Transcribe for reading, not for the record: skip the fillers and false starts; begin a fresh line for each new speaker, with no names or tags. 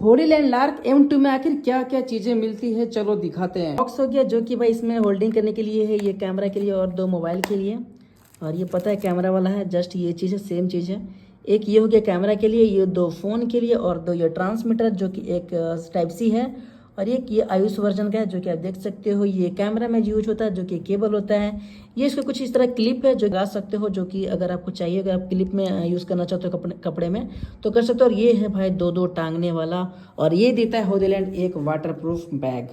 Holi land lark M2 में आखिर क्या क्या चीजें मिलती है, चलो दिखाते हैं। बॉक्स हो गया जो कि भाई इसमें होल्डिंग करने के लिए है, ये कैमरा के लिए और दो मोबाइल के लिए। और ये पता है कैमरा वाला है, जस्ट ये चीज़ है, सेम चीज़ है। एक ये हो गया कैमरा के लिए, ये दो फ़ोन के लिए और दो ये ट्रांसमीटर जो कि एक टाइप सी है। और एक ये आयुष वर्जन का है जो कि आप देख सकते हो, ये कैमरा में यूज होता है जो कि केबल होता है। ये इसका कुछ इस तरह क्लिप है जो लगा सकते हो, जो कि अगर आपको चाहिए, अगर आप क्लिप में यूज़ करना चाहते हो कपड़े में तो कर सकते हो। और ये है भाई दो टांगने वाला, और ये देता है होलीलैंड एक वाटर प्रूफ बैग।